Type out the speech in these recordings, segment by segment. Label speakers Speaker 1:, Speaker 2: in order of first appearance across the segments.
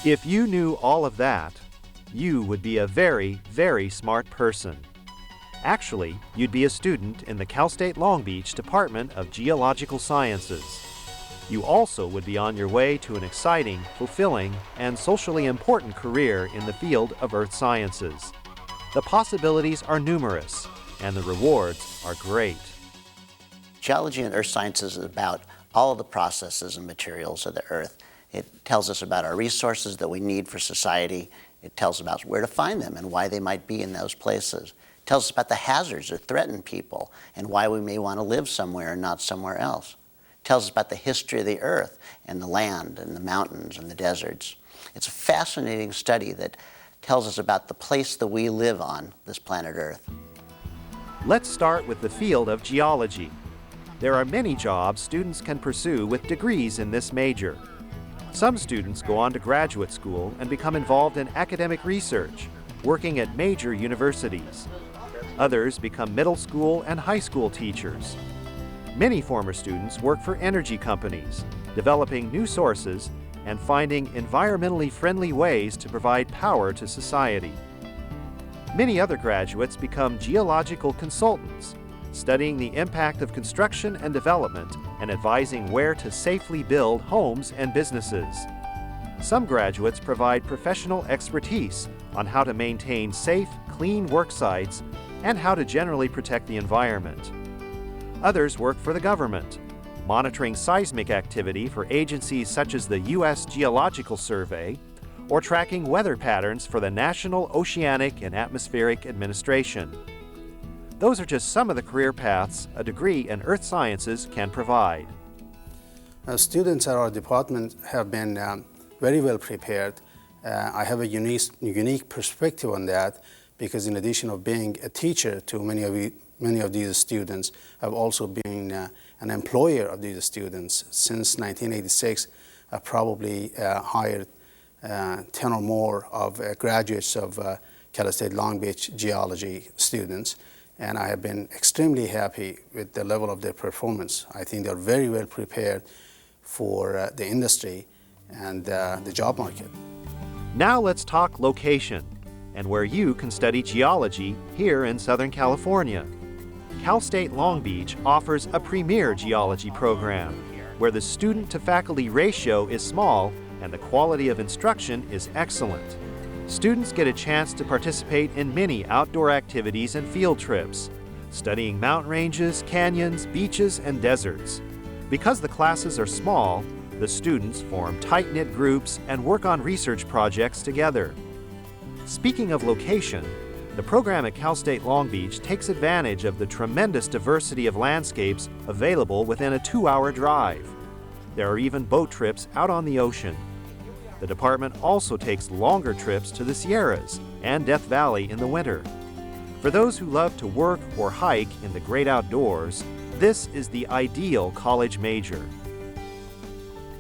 Speaker 1: If you knew all of that, you would be a very, very smart person. Actually, you'd be a student in the Cal State Long Beach Department of Geological Sciences. You also would be on your way to an exciting, fulfilling, and socially important career in the field of earth sciences. The possibilities are numerous, and the rewards are great.
Speaker 2: Geology and earth sciences is about all of the processes and materials of the earth. It tells us about our resources that we need for society. It tells us about where to find them and why they might be in those places. It tells us about the hazards that threaten people and why we may want to live somewhere and not somewhere else. It tells us about the history of the earth and the land and the mountains and the deserts. It's a fascinating study that tells us about the place that we live on, this planet Earth.
Speaker 1: Let's start with the field of geology. There are many jobs students can pursue with degrees in this major. Some students go on to graduate school and become involved in academic research, working at major universities. Others become middle school and high school teachers. Many former students work for energy companies, developing new sources and finding environmentally friendly ways to provide power to society. Many other graduates become geological consultants, studying the impact of construction and development and advising where to safely build homes and businesses. Some graduates provide professional expertise on how to maintain safe, clean work sites and how to generally protect the environment. Others work for the government, monitoring seismic activity for agencies such as the U.S. Geological Survey, or tracking weather patterns for the National Oceanic and Atmospheric Administration. Those are just some of the career paths a degree in earth sciences can provide.
Speaker 3: Students at our department have been very well prepared. I have a unique perspective on that because in addition of being a teacher to many of these students, I've also been an employer of these students. Since 1986, I've probably hired 10 or more of graduates of Cal State Long Beach geology students, and I have been extremely happy with the level of their performance. I think they're very well prepared for the industry and the job market.
Speaker 1: Now let's talk location and where you can study geology here in Southern California. Cal State Long Beach offers a premier geology program where the student-to-faculty ratio is small and the quality of instruction is excellent. Students get a chance to participate in many outdoor activities and field trips, studying mountain ranges, canyons, beaches, and deserts. Because the classes are small, the students form tight-knit groups and work on research projects together. Speaking of location, the program at Cal State Long Beach takes advantage of the tremendous diversity of landscapes available within a 2-hour drive. There are even boat trips out on the ocean. The department also takes longer trips to the Sierras and Death Valley in the winter. For those who love to work or hike in the great outdoors, this is the ideal college major.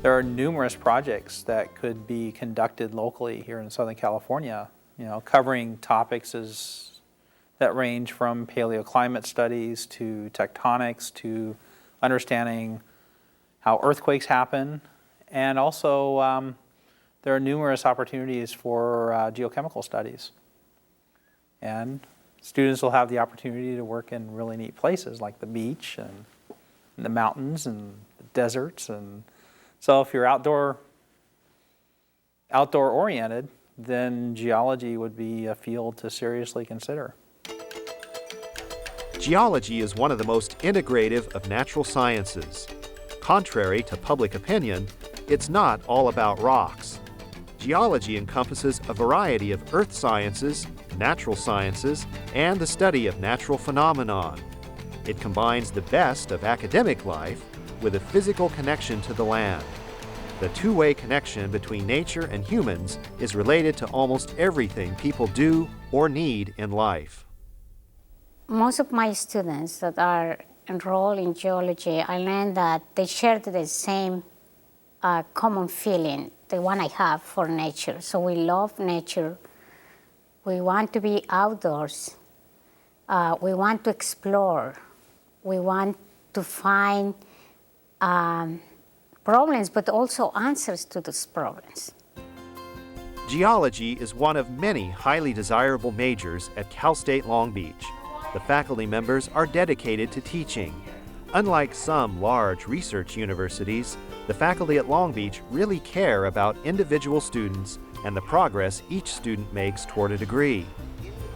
Speaker 4: There are numerous projects that could be conducted locally here in Southern California, covering topics that range from paleoclimate studies to tectonics to understanding how earthquakes happen, and also there are numerous opportunities for geochemical studies. And students will have the opportunity to work in really neat places like the beach and the mountains and the deserts. And so if you're outdoor oriented, then geology would be a field to seriously consider.
Speaker 1: Geology is one of the most integrative of natural sciences. Contrary to public opinion, it's not all about rocks. Geology encompasses a variety of earth sciences, natural sciences, and the study of natural phenomenon. It combines the best of academic life with a physical connection to the land. The two-way connection between nature and humans is related to almost everything people do or need in life.
Speaker 5: Most of my students that are enrolled in geology, I learned that they share the same common feeling, the one I have for nature. So we love nature. We want to be outdoors. We want to explore. We want to find problems, but also answers to those problems.
Speaker 1: Geology is one of many highly desirable majors at Cal State Long Beach. The faculty members are dedicated to teaching. Unlike some large research universities, the faculty at Long Beach really care about individual students and the progress each student makes toward a degree.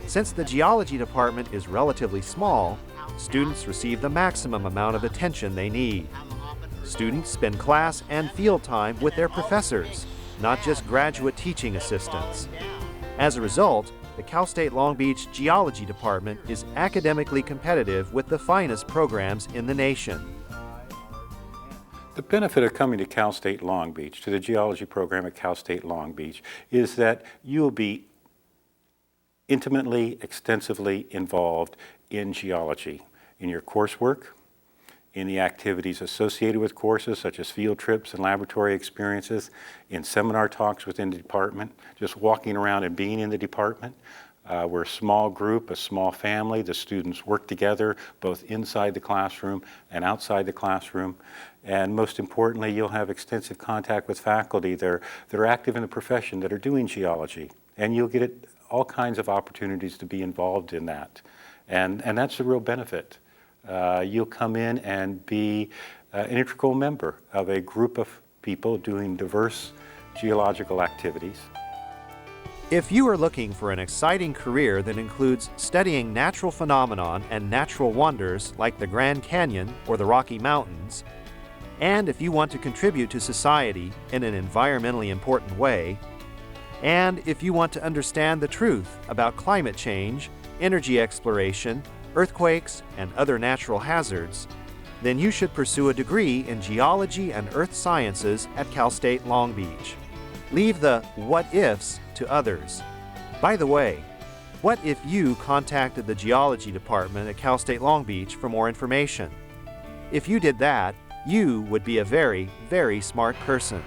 Speaker 1: Since the geology department is relatively small, students receive the maximum amount of attention they need. Students spend class and field time with their professors, not just graduate teaching assistants. As a result, the Cal State Long Beach Geology Department is academically competitive with the finest programs in the nation.
Speaker 6: The benefit of coming to Cal State Long Beach, to the geology program at Cal State Long Beach, is that you will be intimately, extensively involved in geology, in your coursework, in the activities associated with courses such as field trips and laboratory experiences, in seminar talks within the department, just walking around and being in the department. We're a small group, a small family. The students work together both inside the classroom and outside the classroom. And most importantly, you'll have extensive contact with faculty that are active in the profession, that are doing geology. And you'll get all kinds of opportunities to be involved in that. And that's the real benefit. You'll come in and be an integral member of a group of people doing diverse geological activities.
Speaker 1: If you are looking for an exciting career that includes studying natural phenomenon and natural wonders like the Grand Canyon or the Rocky Mountains, and if you want to contribute to society in an environmentally important way, and if you want to understand the truth about climate change, energy exploration, earthquakes, and other natural hazards, then you should pursue a degree in geology and earth sciences at Cal State Long Beach. Leave the what ifs to others. By the way, what if you contacted the geology department at Cal State Long Beach for more information? If you did that, you would be a very, very smart person.